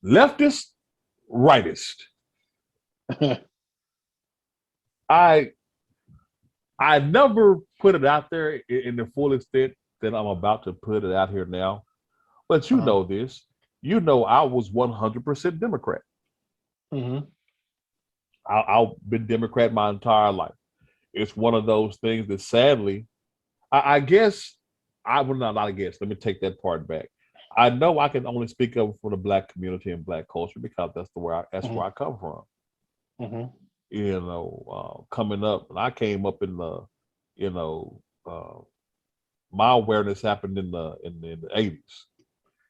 leftist, rightist. I I never put it out there in the full extent that I'm about to put it out here now. But you Uh-huh. know this. You know I was 100% Democrat. Mm-hmm. I've been Democrat my entire life. It's one of those things that sadly, I guess I would not. I guess let me take that part back. I know I can only speak of for the black community and black culture because that's Mm-hmm. where I come from. Mm-hmm. Coming up, and I came up in the, you know, uh, my awareness happened in the 80s,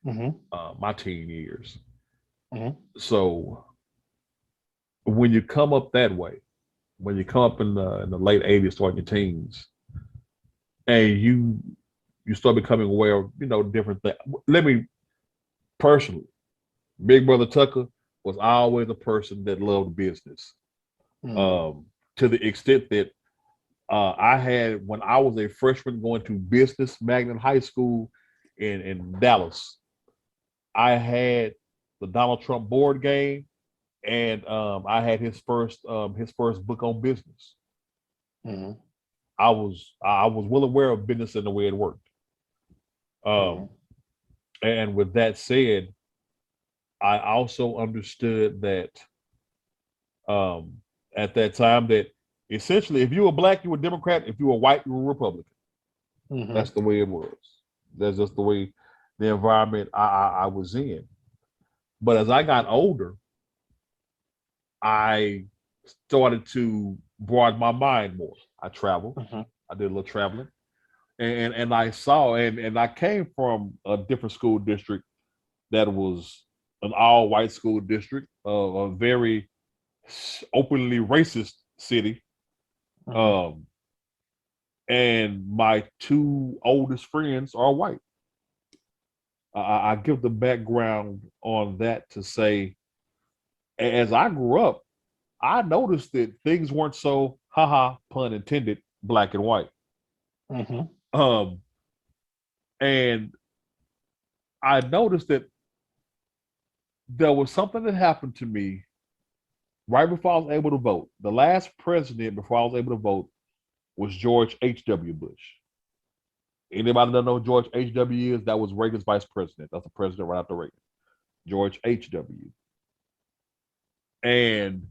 Mm-hmm. my teen years. Mm-hmm. So when you come up that way, when you come up in the late 80s, starting your teens, and you start becoming aware of different things. Let me personally, Big Brother Tucker was always a person that loved business. Mm-hmm. To the extent that I had when I was a freshman going to Business Magnet High School in Dallas. I had the Donald Trump board game, and I had his first book on business. Mm-hmm. I was well aware of business and the way it worked. Mm-hmm. Um, and with that said, I also understood that um, at that time that essentially, if you were black, you were Democrat. If you were white, you were Republican. Mm-hmm. That's the way it was. That's just the way the environment I was in. But as I got older, I started to broaden my mind more. I traveled. Mm-hmm. I did a little traveling, and I saw and I came from a different school district that was an all white school district, a very openly racist city. Mm-hmm. Um, and my two oldest friends are white. I give the background on that to say, as I grew up, I noticed that things weren't so, haha, pun intended, black and white. Mm-hmm. Um, and I noticed that there was something that happened to me right before I was able to vote. The last president before I was able to vote was George H.W. Bush. Anybody that know who George H.W. is? That was Reagan's vice president. That's the president right after Reagan, George H.W. And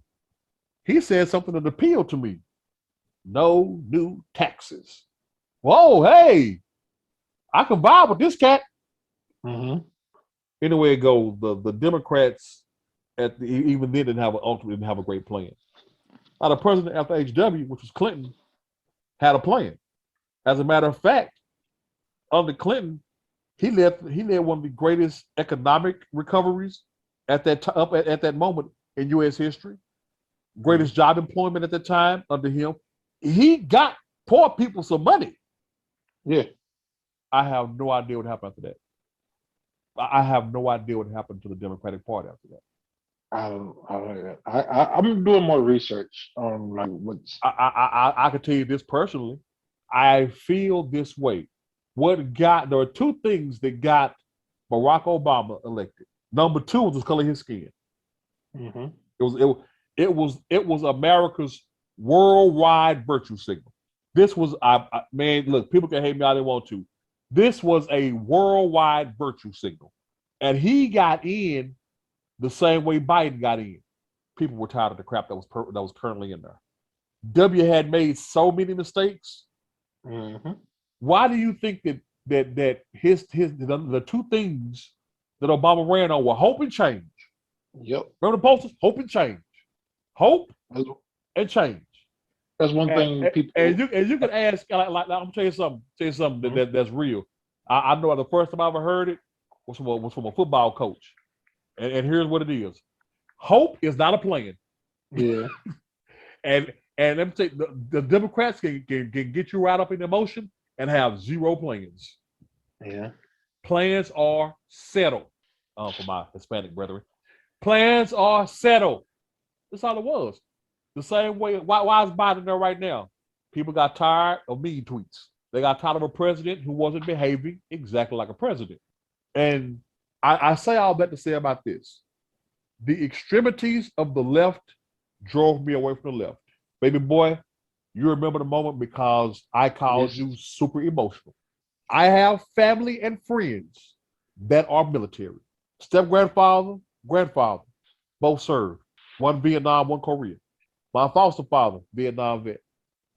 he said something that appealed to me. No new taxes. Whoa, hey, I can vibe with this cat. Mm-hmm. Anyway, it goes. The Democrats even then didn't have a great plan. Now the president after HW, which was Clinton, had a plan. As a matter of fact, under Clinton, he led one of the greatest economic recoveries at that moment in U.S. history. Mm-hmm. Greatest job employment at the time under him. He got poor people some money. Yeah. I have no idea what happened after that. I have no idea what happened to the Democratic Party after that. I'm doing more research on like what's. I can tell you this personally. I feel this way. There are two things that got Barack Obama elected. Number two was the color of his skin. Mm-hmm. It was it was America's worldwide virtue signal. This was man, look, people can hate me all they want to. This was a worldwide virtue signal, and he got in the same way Biden got in. People were tired of the crap that was currently in there. W had made so many mistakes. Mm-hmm. Why do you think that the two things that Obama ran on were hope and change? Yep. Remember the posters? Hope and change. Hope That's, and change. that's one And, thing and people. you can ask I'm gonna tell you something Mhm. that's real. I know the first time I ever heard it was from a football coach, and here's what it is: hope is not a plan, Yeah. and let me tell you, the Democrats can get you right up in emotion and have zero plans. Yeah. Plans are settled. For my Hispanic brethren, plans are settled. That's all it was. The same way. Why is Biden there right now? People got tired of mean tweets. They got tired of a president who wasn't behaving exactly like a president. And I say all that to say about this. The extremities of the left drove me away from the left. Baby boy, you remember the moment because I called Yes. you super emotional. I have family and friends that are military. Step grandfather, grandfather, both served. One Vietnam, one Korea. My foster father, Vietnam vet.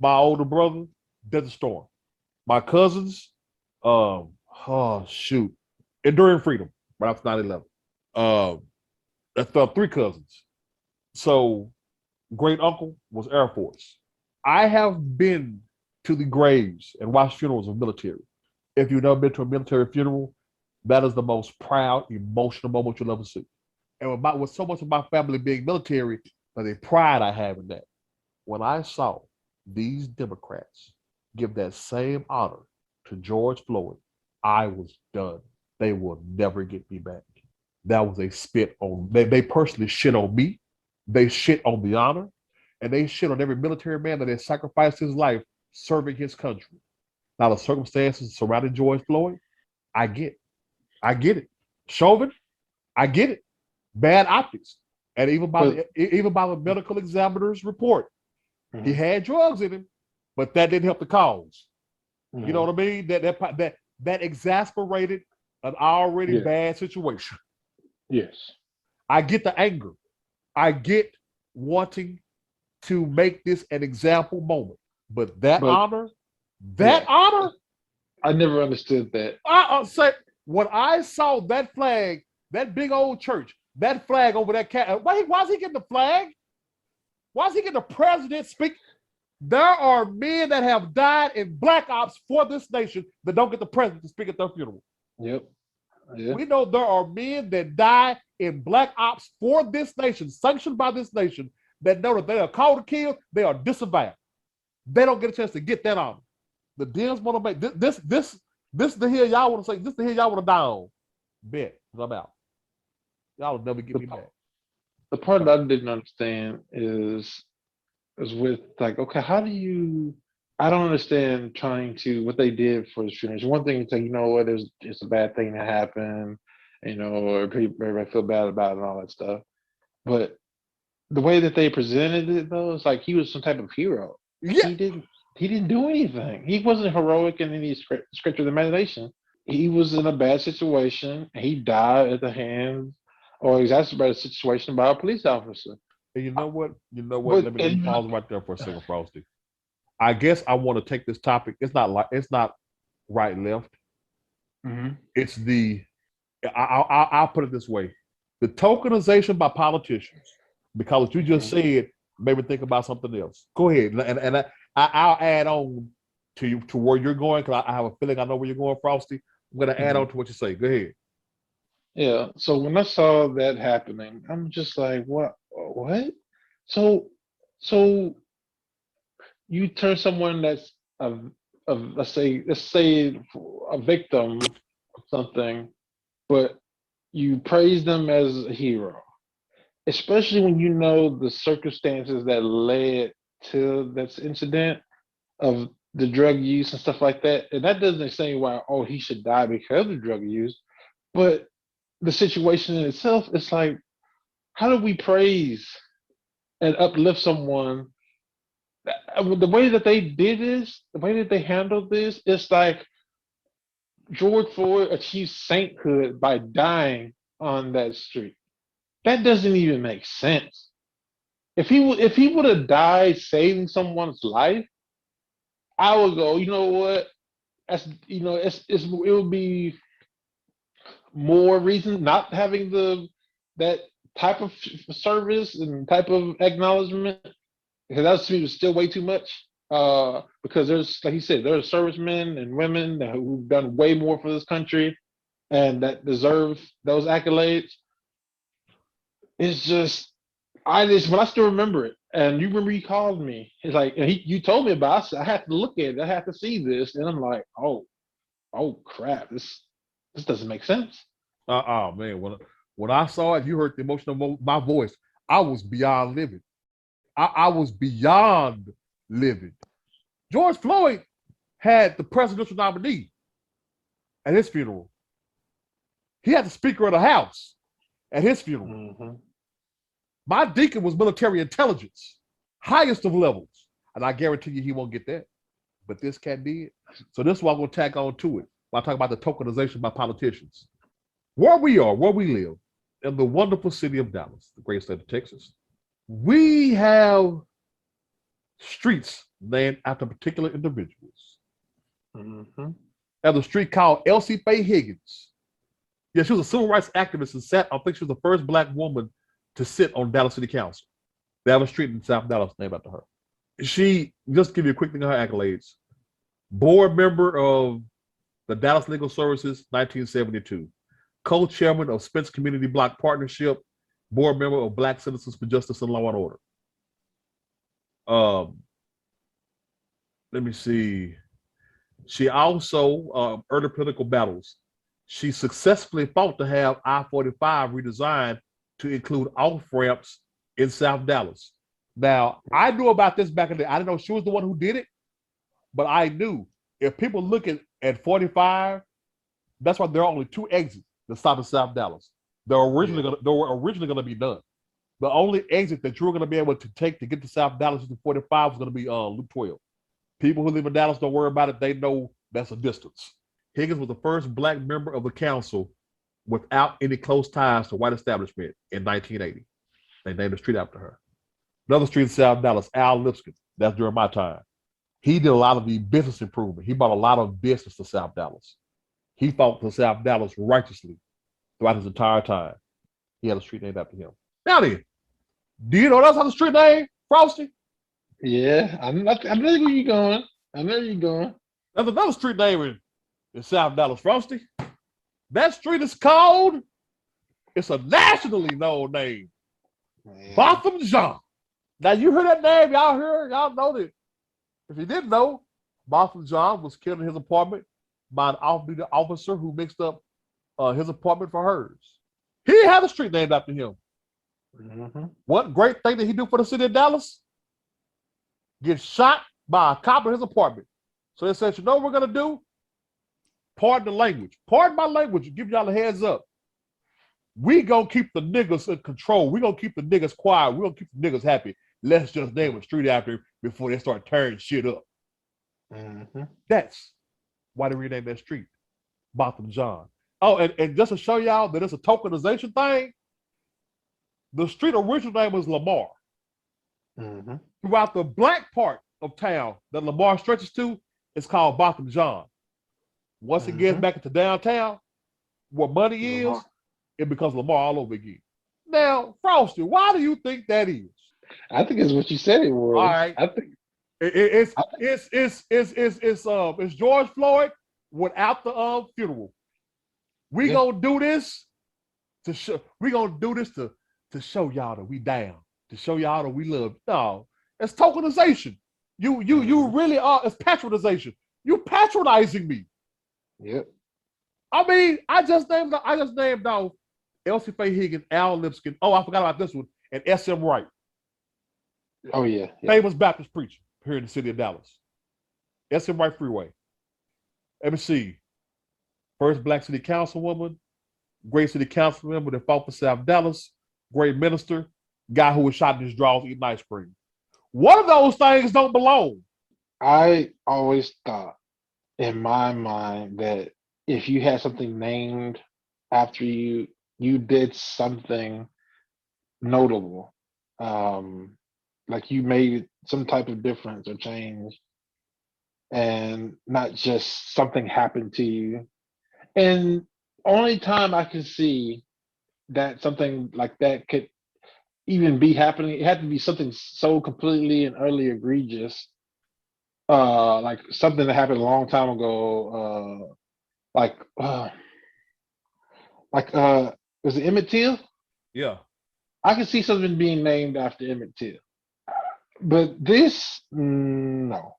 My older brother, Desert Storm. My cousins, oh shoot, Enduring Freedom, right after 9/11. That's the three cousins. So great uncle was Air Force. I have been to the graves and watched funerals of military. If you've never been to a military funeral, that is the most proud, emotional moment you'll ever see. And with so much of my family being military, the pride I have in that. When I saw these Democrats give that same honor to George Floyd, I was done. They will never get me back. That was a spit on, they personally shit on me. They shit on the honor, and they shit on every military man that has sacrificed his life serving his country. Now, the circumstances surrounding George Floyd, I get. I get it. Chauvin, I get it. Bad optics. And But even by the medical examiner's report, he mhm, had drugs in him, but that didn't help the cause. You know mhm. what I mean? That exasperated an already Yeah. bad situation. Yes. I get the anger. I get wanting to make this an example moment. But But that yeah, honor, I never understood that. I say when I saw that flag, that big old church, that flag over that cat. Why is he getting the flag? Why is he getting the president speak? There are men that have died in black ops for this nation that don't get the president to speak at their funeral. Yep. Yeah. We know there are men that die in black ops for this nation, sanctioned by this nation, that know that they are called to kill, they are disavowed. They don't get a chance to get that honor. The Dems want to make this the hill y'all want to say, this the hill y'all want to die on. Bet, I'm out. Y'all will never get The, me back. the part that I didn't understand is with like, okay, how do you? I don't understand trying to what they did for the funeral. One thing to say, you know what, it's a bad thing that happened, or people everybody feel bad about it and all that stuff. But the way that they presented it though, it's like he was some type of hero. Yeah, He didn't do anything. He wasn't heroic in any script of the imagination. He was in a bad situation. He died at the hands or exacerbated situation by a police officer. and you know what? You know what? But Let me and pause right there for a second, Frosty. I guess I want to take this topic. It's not right left. Mhm, It's I'll put it this way: the tokenization by politicians. Because what you just mhm, said made me think about something else. Go ahead, and I'll add on to you to where you're going because I have a feeling I know where you're going, Frosty. I'm going to add mhm. on to what you say. Go ahead. Yeah. So when I saw that happening, I'm just like, what? What? So, so you turn someone that's let's say a victim of something, but you praise them as a hero, especially when you know the circumstances that led to this incident of the drug use and stuff like that. And that doesn't say why, oh, he should die because of drug use, but the situation in itself, it's like, how do we praise and uplift someone? The way that they did this, the way that they handled this, it's like George Floyd achieved sainthood by dying on that street. That doesn't even make sense. If he would have died saving someone's life, I would go. You know what? That's it would be more reason not having that type of service and type of acknowledgement because that to me was still way too much. Because there's like you said, there are servicemen and women who've done way more for this country and that deserve those accolades. It's just but I still remember it. And you remember he called me. He's like, and you told me about it. I had to look at it. I had to see this. And I'm like, oh crap, this doesn't make sense. Man, when I saw it, you heard the emotion of my voice. I was beyond living. I was beyond living. George Floyd had the presidential nominee at his funeral. He had the Speaker of the House at his funeral. Mm-hmm. My deacon was military intelligence, highest of levels. And I guarantee you he won't get that. But this cat did. So this is what I'm going to tack on to it. When I talk about the tokenization by politicians. Where we are, where we live, in the wonderful city of Dallas, the great state of Texas, we have streets named after particular individuals. Mm-hmm. There's a street called Elsie Faye Higgins. Yeah, she was a civil rights activist and sat, I think she was the first Black woman to sit on Dallas City Council. They have a street in South Dallas named after her. She, just to give you a quick thing of her accolades, board member of the Dallas Legal Services, 1972. Co-chairman of Spence Community Block Partnership, board member of Black Citizens for Justice and Law and Order. Let me see. She also earned political battles. She successfully fought to have I-45 redesigned to include off-ramps in South Dallas. Now, I knew about this back in the day. I didn't know she was the one who did it, but I knew if people look at 45, that's why there are only two exits that stop in South Dallas. They were originally going to be done. The only exit that you were going to be able to take to get to South Dallas to 45 was going to be Loop 12. People who live in Dallas don't worry about it. They know that's a distance. Higgins was the first Black member of the council without any close ties to white establishment in 1980. They named the street after her. Another street in South Dallas, Al Lipscomb. That's during my time. He did a lot of the business improvement. He brought a lot of business to South Dallas. He fought for South Dallas righteously throughout his entire time. He had a street named after him. Now then, do you know that's how the street name, Frosty? Yeah, I know where you're going. I know you're going. There's another street name in South Dallas, Frosty. That street is called, it's a nationally known name, Man. Botham Jean. Now, you heard that name, y'all heard, y'all know that. If you didn't know, Botham Jean was killed in his apartment by an off-duty officer who mixed up his apartment for hers. He had a street named after him. Mm-hmm. What great thing did he do for the city of Dallas? Get shot by a cop in his apartment. So they said, you know what we're going to do? Pardon the language. Pardon my language. Give y'all a heads up. We going to keep the niggas in control. We going to keep the niggas quiet. We going to keep the niggas happy. Let's just name a street after him before they start tearing shit up. Mm-hmm. That's why they renamed that street Botham Jean. Oh, and just to show y'all that it's a tokenization thing, the street original name was Lamar. Mm-hmm. Throughout the Black part of town that Lamar stretches to, it's called Botham Jean. Once it gets back into downtown, where money is, it becomes Lamar all over again. Now, Frosty, why do you think that is? I think it's what you said it was. All right. I think it's George Floyd without the funeral. We gonna do this to show. We gonna do this to show y'all that we down, to show y'all that we love. No, it's tokenization. You really are. It's patronization. You patronizing me. Yep. I mean, I just named off Elsie Faye Higgins, Al Lipscomb. Oh, I forgot about this one, and S.M. Wright. Oh yeah. Famous Baptist preacher here in the city of Dallas. S.M. Wright Freeway. Let me see. First Black city councilwoman, great city council member that fought for South Dallas, great minister, guy who was shot in his drawers eating ice cream. One of those things don't belong. I always thought in my mind that if you had something named after you, you did something notable. Like you made some type of difference or change, and not just something happened to you. And only time I can see that something like that could even be happening, it had to be something so completely and utterly egregious, like something that happened a long time ago, like was it Emmett Till? Yeah. I can see something being named after Emmett Till, but this, no,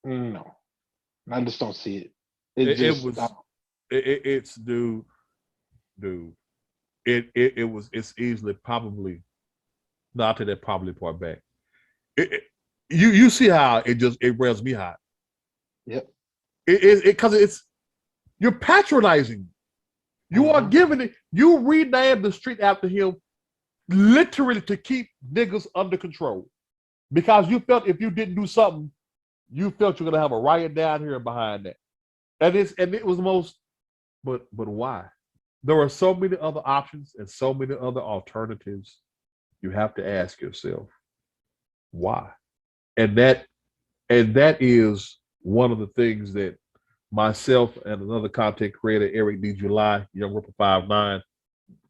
I just don't see it. It's easily probably, no, I'll take that probably part back. You see how it revs me hot. Yep. Because you're patronizing. You are giving it. You renamed the street after him. literally to keep niggas under control. Because you felt if you didn't do something, you felt you're gonna have a riot down here behind that. And it was most, but why? There are so many other options and so many other alternatives. You have to ask yourself, why? And that is one of the things that myself and another content creator, Eric D. July, Young Ripper 59,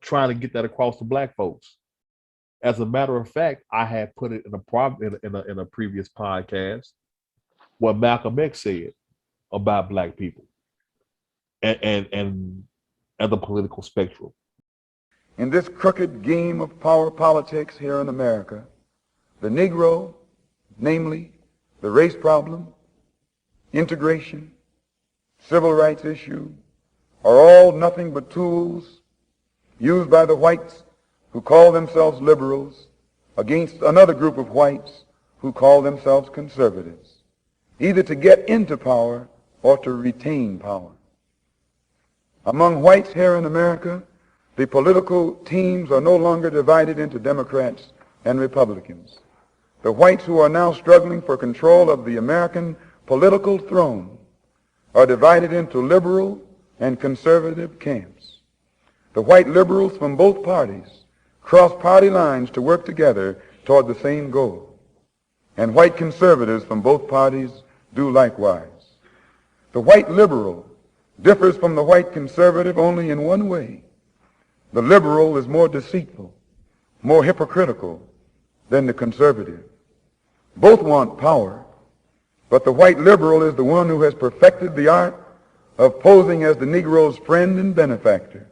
trying to get that across to black folks. As a matter of fact, I had put it in a previous podcast what Malcolm X said about black people and the political spectrum. In this crooked game of power politics here in America, the Negro, namely the race problem, integration, civil rights issue, are all nothing but tools used by the whites who call themselves liberals against another group of whites who call themselves conservatives, either to get into power or to retain power. Among whites here in America, the political teams are no longer divided into Democrats and Republicans. The whites who are now struggling for control of the American political throne are divided into liberal and conservative camps. The white liberals from both parties cross party lines to work together toward the same goal, and white conservatives from both parties do likewise. The white liberal differs from the white conservative only in one way. The liberal is more deceitful, more hypocritical than the conservative. Both want power, but the white liberal is the one who has perfected the art of posing as the Negro's friend and benefactor.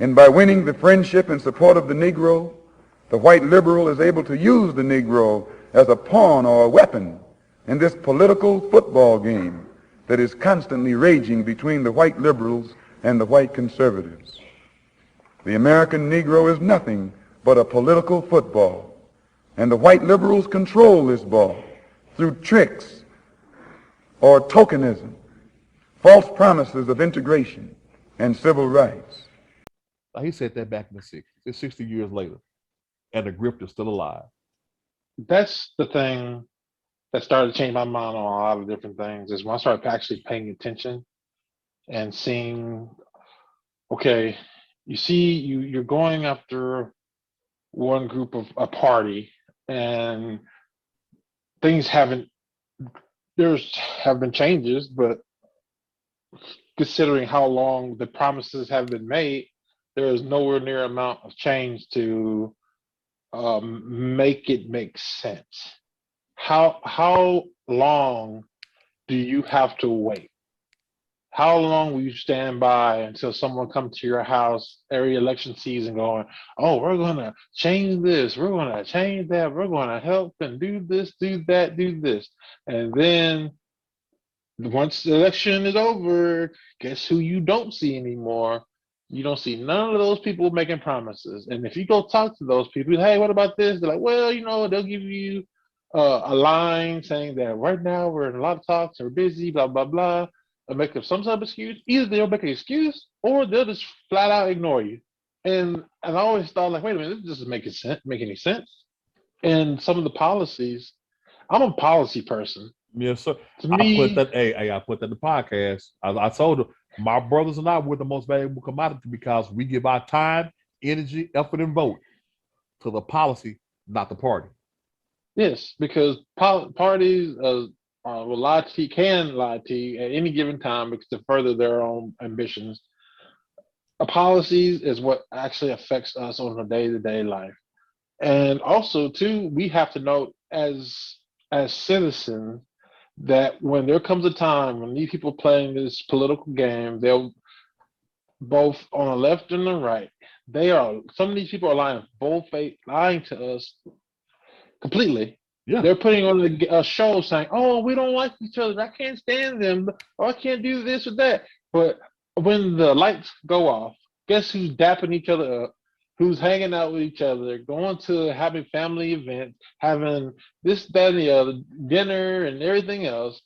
And by winning the friendship and support of the Negro, the white liberal is able to use the Negro as a pawn or a weapon in this political football game that is constantly raging between the white liberals and the white conservatives. The American Negro is nothing but a political football, and the white liberals control this ball through tricks or tokenism, false promises of integration and civil rights. He said that back in the 60s. It's 60 years later, and the grift is still alive. That's the thing that started to change my mind on a lot of different things is when I started actually paying attention and seeing, okay, you see, you're going after one group of a party, and things haven't. There's have been changes, but considering how long the promises have been made, there is nowhere near amount of change to make it make sense. How long do you have to wait? How long will you stand by until someone comes to your house every election season going, oh, we're going to change this, we're going to change that, we're going to help and do this, do that, do this. And then once the election is over, guess who you don't see anymore? You don't see none of those people making promises. And if you go talk to those people, hey, what about this? They're like, well, they'll give you a line saying that right now we're in a lot of talks, we're busy, blah, blah, blah, and make up some type of excuse. Either they'll make an excuse or they'll just flat out ignore you. And I always thought, like, wait a minute, this doesn't make any sense. And some of the policies, I'm a policy person. Yes, sir. To I put me, that. Hey, I put that in the podcast. I told them my brothers and I were the most valuable commodity because we give our time, energy, effort, and vote to the policy, not the party. yes, because parties will can lie to you at any given time because to further their own ambitions. Policies is what actually affects us on a day-to-day life, and also too, we have to know as citizens that when there comes a time when these people playing this political game, they'll both on the left and the right. They are some of these people are lying to us completely. Yeah. They're putting on a show saying, "Oh, we don't like each other. I can't stand them. Or I can't do this or that." But when the lights go off, guess who's dapping each other up? Who's hanging out with each other, going to having family events, having this, that, and the other, dinner and everything else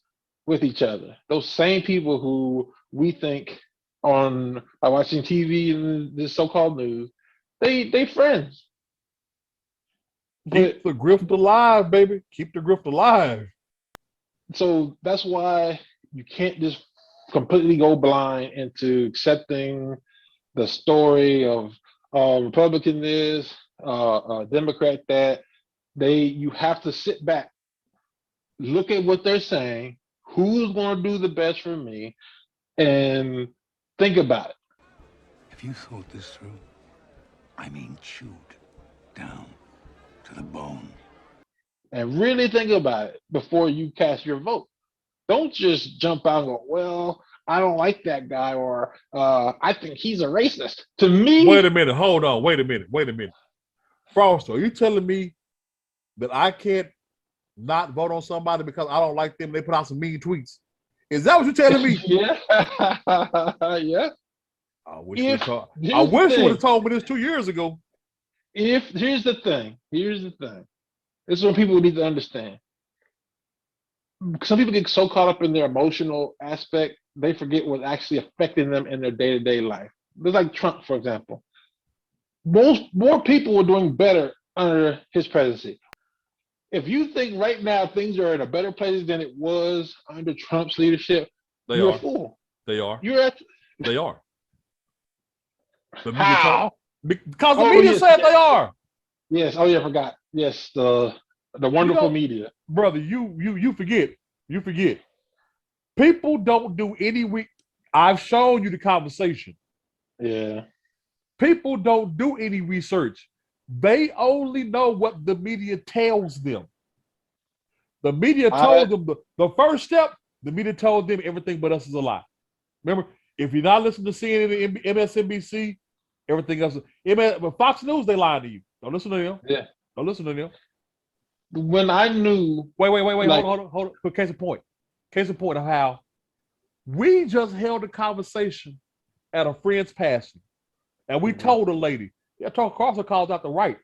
with each other. Those same people who we think on by watching TV and the so-called news, they friends. Keep the grift alive, baby. Keep the grift alive. So that's why you can't just completely go blind into accepting the story of Republican this, Democrat that. You have to sit back, look at what they're saying, who's going to do the best for me, and think about it. Have you thought this through? I mean, chewed down to the bone. And really think about it before you cast your vote. Don't just jump out and go, well, I don't like that guy, or I think he's a racist. To me, Wait a minute. Hold on. Wait a minute. Frost, are you telling me that I can't not vote on somebody because I don't like them? They put out some mean tweets. Is that what you're telling me? yeah, yeah. I wish you would have told me this 2 years ago. Here's the thing. This is what people need to understand. Some people get so caught up in their emotional aspect, they forget what's actually affecting them in their day-to-day life. It's like Trump, for example. More people were doing better under his presidency. If you think right now things are in a better place than it was under Trump's leadership, you're a fool. They are. They are. The media How? Because the media said they are. Yes. Oh yeah, I forgot. Yes, the wonderful media. Brother, you forget. You forget. People don't do any I've shown you the conversation. Yeah. People don't do any research. They only know what the media tells them. The media told them the first step, the media told them everything but us is a lie. Remember, if you're not listening to CNN and MSNBC, everything else. But Fox News, they lie to you. Don't listen to them. Yeah. Don't listen to them. When I knew. Wait. Like, hold on. For case of point. Case of point of how we just held a conversation at a friend's passing. And we told a lady, Tucker Carlson calls out the right.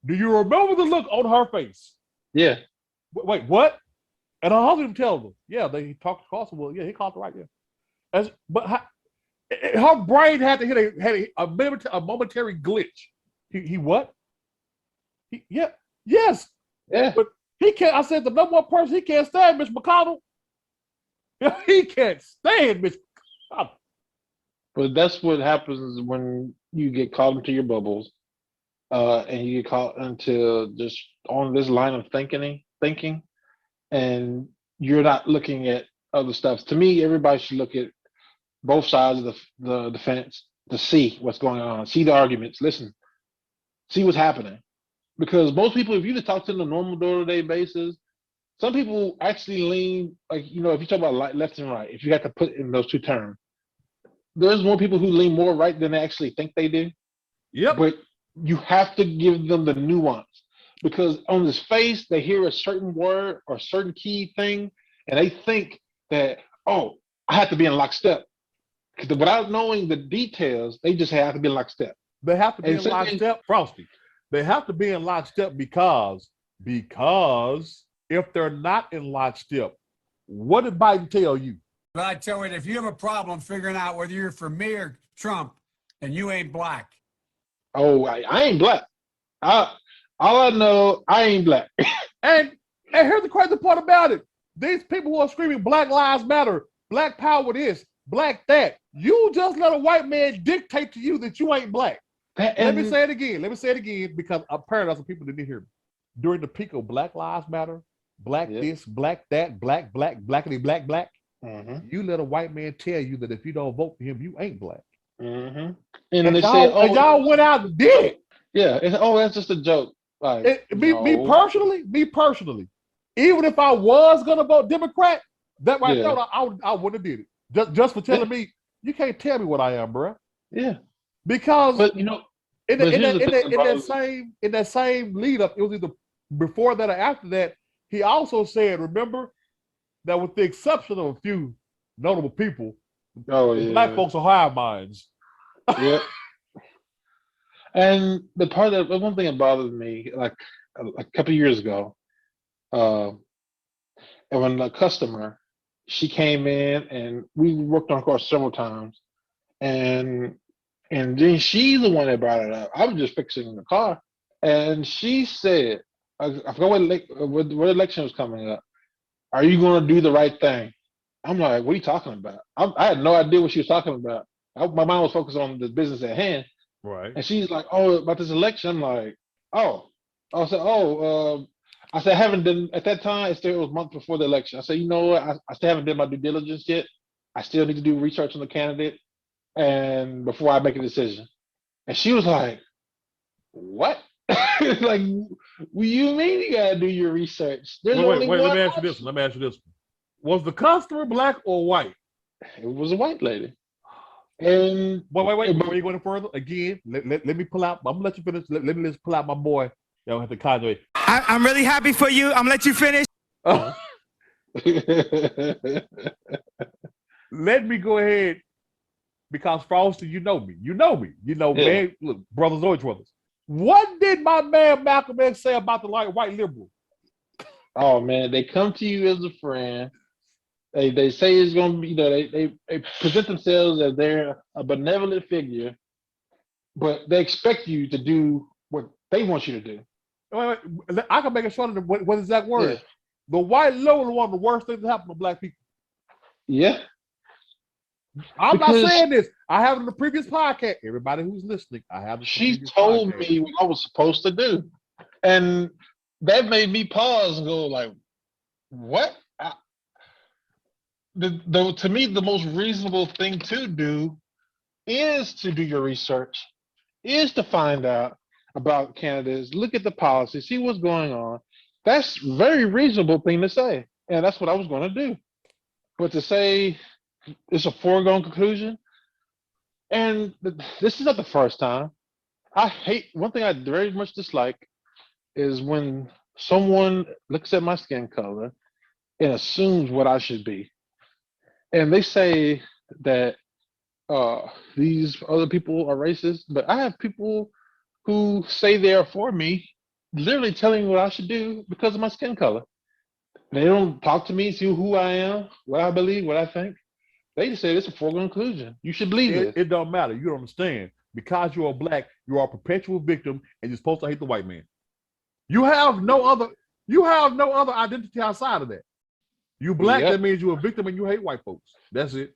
Do you remember the look on her face? Yeah. Wait, what? And her husband tells her, yeah, they talked to Carlson. Well, yeah, he called the right. Yeah. But her brain had to hit a momentary glitch. He what? Yes. Yeah. But he can't. I said the number one person he can't stand, Mitch McConnell. He can't stand Mitch McConnell. But that's what happens when you get caught into your bubbles, and you get caught into just on this line of thinking, and you're not looking at other stuff. To me, everybody should look at both sides of the defense to see what's going on, see the arguments, listen, see what's happening. Because most people, if you just talk to them on a normal day-to-day basis, some people actually lean, like, if you talk about left and right, if you have to put in those two terms, there's more people who lean more right than they actually think they do. Yep. But you have to give them the nuance, because on his face, they hear a certain word or a certain key thing, and they think that, oh, I have to be in lockstep. Because without knowing the details, they just have to be in lockstep. They have to be in lockstep, Frosty. They have to be in lockstep because if they're not in lockstep, what did Biden tell you? But I tell you, if you have a problem figuring out whether you're for me or Trump, then you ain't black. Oh, I ain't black. All I know, I ain't black. and here's the crazy part about it. These people who are screaming Black Lives Matter, Black Power this, Black that, you just let a white man dictate to you that you ain't black. Let me say it again, because apparently some people didn't hear me. During the peak of Black Lives Matter, Black this, Black that, Black, blackity, black, you let a white man tell you that if you don't vote for him, you ain't black. And they say, y'all went out and did it. Yeah, that's just a joke. Like, me personally, even if I was gonna vote Democrat, that right there, I wouldn't have did it. Just for telling me, you can't tell me what I am, bro. Yeah. Because in that same lead up, it was either before that or after that, he also said, remember, that with the exception of a few notable people, black folks are high minds. Yeah. And the one thing that bothered me, like a couple of years ago, and when a customer, she came in and we worked on course several times, and then she's the one that brought it up. I was just fixing the car, and she said, I forgot what election was coming up. Are you going to do the right thing? I'm like, what are you talking about? I had no idea what she was talking about. My mind was focused on the business at hand. Right. And she's like, oh, about this election. I'm like, oh. I said, I said, I haven't done, at that time, it was a month before the election. I said, you know what? I still haven't done my due diligence yet. I still need to do research on the candidate and before I make a decision. And she was like, what? Like, what do you mean you gotta do your research? There's only Wait. one Let me ask you this option. one. Let me ask you this one. Was the customer black or white? It was a white lady. And Wait. Before you go any further, again, let me pull out. I'm gonna let you finish. Let me just pull out my boy. Y'all have to cadre. I'm really happy for you. I'm gonna let you finish. Let me go ahead because Frosty, you know me. You know me. You know, Yeah. man. Look, brothers always brothers. What did my man Malcolm X say about the white liberal? Oh man, they come to you as a friend. They say it's gonna be, they present themselves as they're a benevolent figure, but they expect you to do what they want you to do. Wait. I can make it shorter than what exact word. Yeah. The white liberal is one of the worst things that happen to black people. Yeah. I'm Because not saying this. I have it in the previous podcast. Everybody who's listening, I have it in the she previous told podcast. me what I was supposed to do. And that made me pause and go like, what? To me, the most reasonable thing to do is to do your research, is to find out about candidates, look at the policy, see what's going on. That's a very reasonable thing to say. And that's what I was going to do. But to say it's a foregone conclusion, and this is not the first time. I hate, one thing I very much dislike is when someone looks at my skin color and assumes what I should be. And they say that these other people are racist, but I have people who say they are for me, literally telling me what I should do because of my skin color. They don't talk to me, see who I am, what I believe, what I think. They just say it's a foregone conclusion. You should believe this. It don't matter. You don't understand. Because you are black, you are a perpetual victim, and you're supposed to hate the white man. You have no other identity outside of that. You black, Yep. that means you're a victim and you hate white folks. That's it.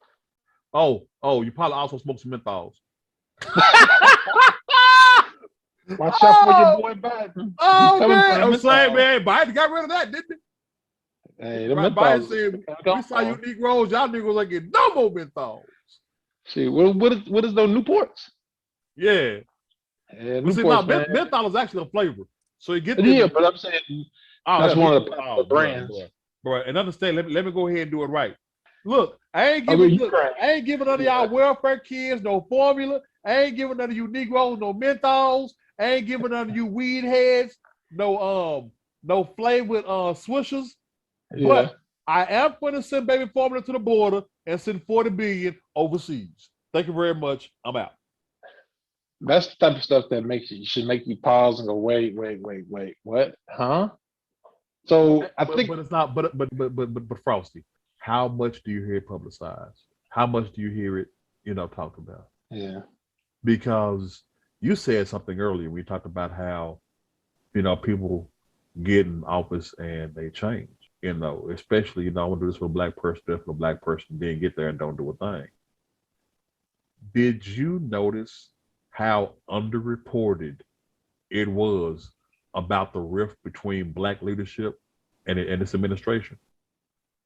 Oh, you probably also smoke some menthols. Watch out for your boy Biden. Oh He's coming for man, the I'm saying, menthol. man, Biden got rid of that, didn't he? Hey, the Right, menthols. Biden said, we saw you Negroes, y'all Negroes ain't getting no more menthols. See, what is those Newports? Yeah. Yeah, But see, now, Newports, man. menthol is actually a flavor. So you get Yeah, but I'm saying that's one of the popular brands. Bro. And understand, let me go ahead and do it right. Look, I ain't I mean, giving none of y'all welfare kids no formula. I ain't giving none of you Negroes no menthols. I ain't giving none of you weed heads no flavored swishers. Yeah. But I am going to send baby formula to the border and send 40 billion overseas. Thank you very much. I'm out. That's the type of stuff that should make you pause and go, wait, what? Huh? So I think, but it's not. But Frosty, how much do you hear it publicized? How much do you hear it, talked about? yeah, Because you said something earlier. We talked about how, people get in office and they change. Especially, I want to do this for a black person, this for a black person, then get there and don't do a thing. Did you notice how underreported it was about the rift between black leadership and this administration?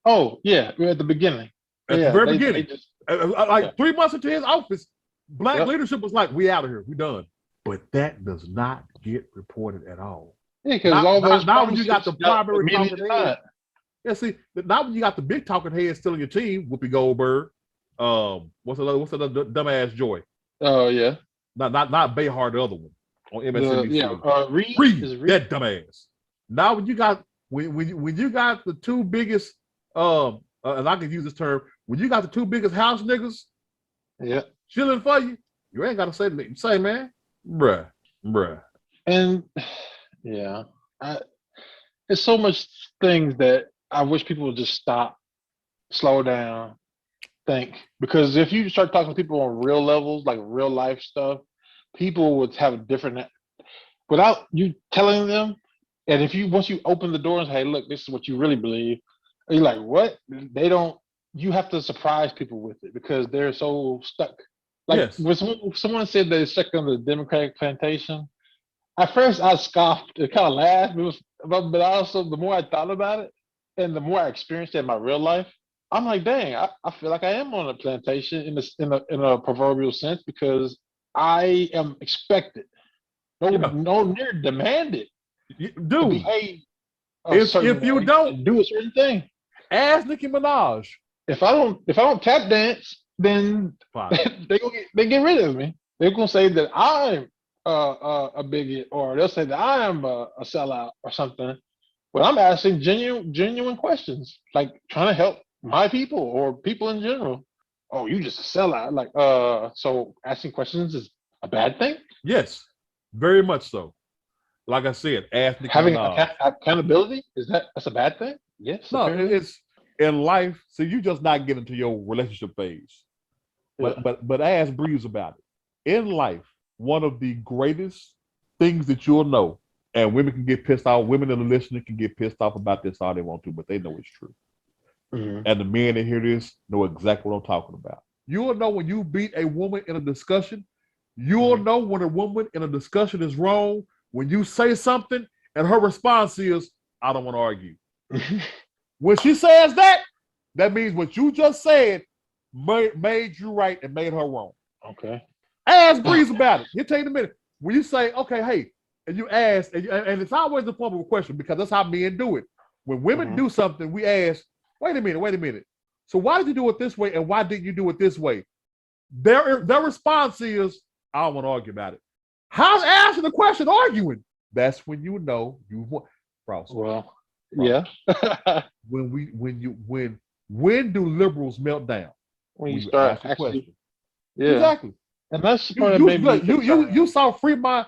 oh yeah, we're at the beginning. At the very beginning, just, 3 months into his office, black Yep. leadership was like, "We out of here, we done." But that does not get reported at all. yeah, because all those now when you got the promises got primary immediately talking denied. head, see, now when you got the big talking head still in your team, Whoopi Goldberg, what's the dumbass Joy? Oh yeah, Not Behar, the other one on MSNBC. Reed. That dumbass. Now when you got when you got the two biggest and I can use this term, when you got the two biggest house niggas Yeah, chilling for you, you ain't gotta say man, bruh. and yeah, it's so much things that I wish people would just stop, slow down, think. Because if you start talking to people on real levels, like real life stuff, people would have a different. Without you telling them, And if you once you open the door and say, hey, look, this is what you really believe, you're like, what? They don't. You have to surprise people with it because they're so stuck. Like Yes. when someone said they're stuck on the Democratic plantation, at first I scoffed and kind of laughed, but also the more I thought about it and the more I experienced it in my real life, I'm like, dang, I feel like I am on a plantation in a proverbial sense because I am expected, Yeah. no near demanded to Dude, behave a if certain you way don't, and do a certain thing. ask Nicki Minaj. If I don't tap dance, then Fine. they get rid of me. They're gonna say that I'm a bigot, or they'll say that I am a sellout or something. But I'm asking genuine questions, like trying to help my people or people in general. Oh, you just a sellout. Like, so asking questions is a bad thing? Yes, very much so. Like I said, ask Nicki Having Minaj. accountability, that's a bad thing? Yes, No, apparently. it's in life. So you just not getting to your relationship phase. Yeah. But ask Breeze about it. In life, one of the greatest things that you'll know, and women can get pissed off. Women in the listening can get pissed off about this all they want to, but they know it's true. Mhm. And the men that hear this know exactly what I'm talking about. You'll know when you beat a woman in a discussion. You'll know when a woman in a discussion is wrong when you say something and her response is, I don't want to argue. When she says that, that means what you just said made you right and made her wrong. Okay. Ask Breeze about it. He'll tell you in a minute. When you say, okay, hey, and you ask, and it's always the form of a question because that's how men do it. When women do something, we ask, wait a minute. So why did you do it this way and why didn't you do it this way? Their response is, I don't want to argue about it. How's asking the question arguing? That's when you know you want. Frost. Well, yeah. When do liberals melt down? When you you start ask a actually, question. yeah. Exactly. And that's the You part that you made me look, you concerned. you saw Free Mind.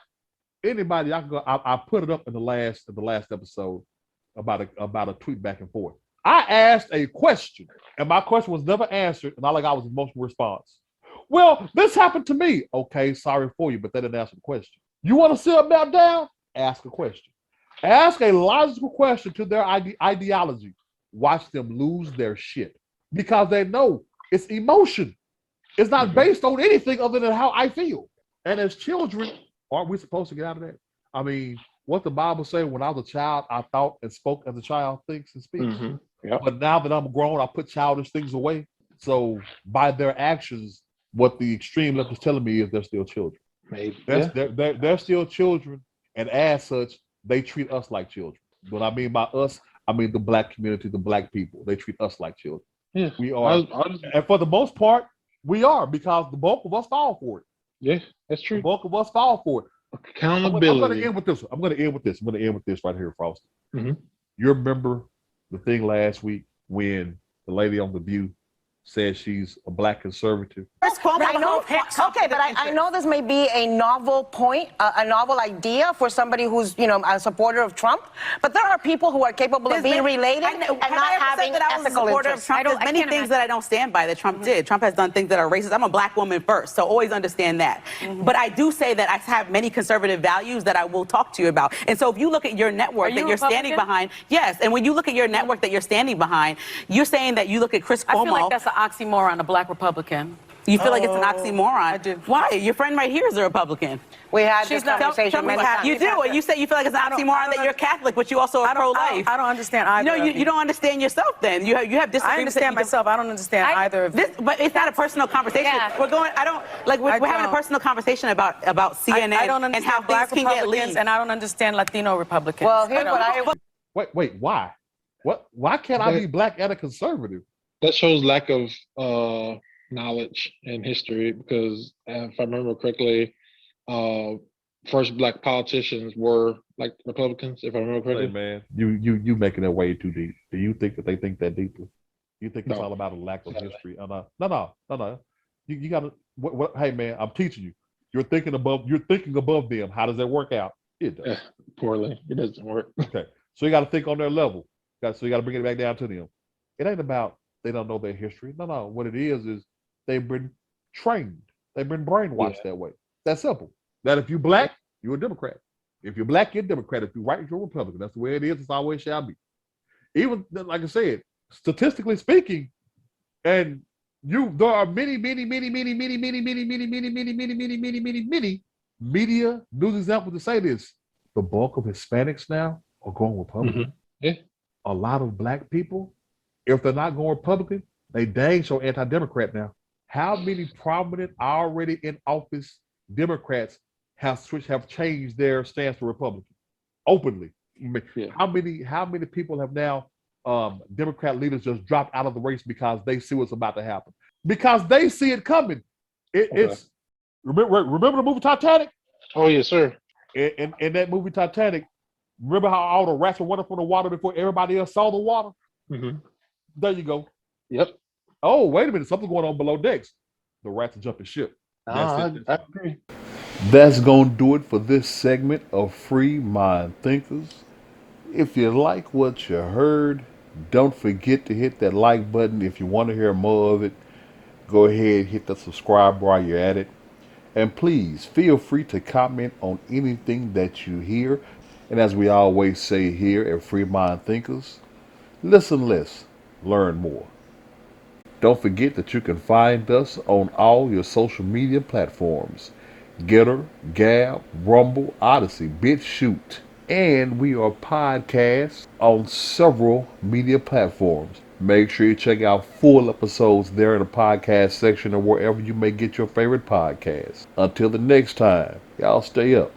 Anybody, I can go. I put it up in the last episode about a tweet back and forth. I asked a question, and my question was never answered, and all I got was emotional response. Well, this happened to me. Okay, sorry for you, but they didn't answer the question. You want to sit back down? Ask a question. Ask a logical question to their ideology. Watch them lose their shit because they know it's emotion. It's not based on anything other than how I feel. And as children, aren't we supposed to get out of that? I mean, what the Bible say? When I was a child, I thought and spoke as a child thinks and speaks. Yep. But now that I'm grown, I put childish things away. So by their actions, what the extreme left is telling me is they're still children. Maybe. They're still children, and as such, they treat us like children. What I mean by us, I mean the black community, the black people. They treat us like children. Yeah. We are, and for the most part, we are because the bulk of us fall for it. Yeah, that's The true. bulk of us fall for it. Accountability. I'm going to end with this. I'm going to end with this right here, Frosty. You remember the thing last week when the lady on The View said she's a black conservative? I know. Okay, but I know this may be a novel point, a novel idea for somebody who's, a supporter of Trump. But there are people who are capable of being related and not having ethical interests. There's many things that I don't stand by that Trump did. Trump has done things that are racist. I'm a black woman first, so always understand that. But I do say that I have many conservative values that I will talk to you about. And so if you look at your network that you're standing behind, yes, and when you look at your network that you're standing behind, you're saying that you look at Chris Cuomo. I feel like that's an oxymoron, a black Republican. You feel like it's an oxymoron? I do. Why? Your friend right here is a Republican. We had this conversation many times. You do, and you say you feel like it's an oxymoron that you're Catholic, but you also are pro-life. I don't understand either. No, you don't understand yourself. Then you have disagreements. I understand myself. I don't understand either of this, but it's not a personal conversation. Yeah. We're going. I don't like. We're having a personal conversation about CNN I don't and how understand black things can get Republicans, leaked. and I don't understand Latino Republicans. Well, here's what I. Wait, why? What? Why can't I be black and a conservative? That shows lack of knowledge and history because if I remember correctly, first black politicians were like Republicans, if I remember correctly. Hey man, you making it way too deep. Do you think that they think that deeply? You think it's all about a lack of history? No. You gotta hey man, I'm teaching you. You're thinking above them. How does that work out? It does. Poorly. It doesn't work. Okay. So you gotta think on their level. So you gotta bring it back down to them. It ain't about they don't know their history. No. What it is they've been trained. They've been brainwashed that way. That's simple. That if you black, you're a Democrat. If you're black, you're Democrat. If you're white, you're Republican. That's the way it is. It's always shall be. Even like I said, statistically speaking, and there are many media news examples to say this. The bulk of Hispanics now are going Republican. Yeah. A lot of black people, if they're not going Republican, they dang sure anti-Democrat now. How many prominent, already in office Democrats have changed their stance to Republican openly? Yeah. How many people have now Democrat leaders just dropped out of the race because they see what's about to happen? Because they see it coming. It's remember the movie Titanic? Oh yes, sir. In that movie Titanic, remember how all the rats were running from the water before everybody else saw the water? Mm-hmm. There you go. Yep. Oh, wait a minute. Something's going on below decks. The rats are jumping ship. I agree. That's going to do it for this segment of Free Mind Thinkers. If you like what you heard, don't forget to hit that like button. If you want to hear more of it, go ahead, hit the subscribe while you're at it. And please feel free to comment on anything that you hear. And as we always say here at Free Mind Thinkers, listen less, learn more. Don't forget that you can find us on all your social media platforms: Getter, Gab, Rumble, Odyssey, BitChute. And we are podcasts on several media platforms. Make sure you check out full episodes there in the podcast section or wherever you may get your favorite podcasts. Until the next time, y'all stay up.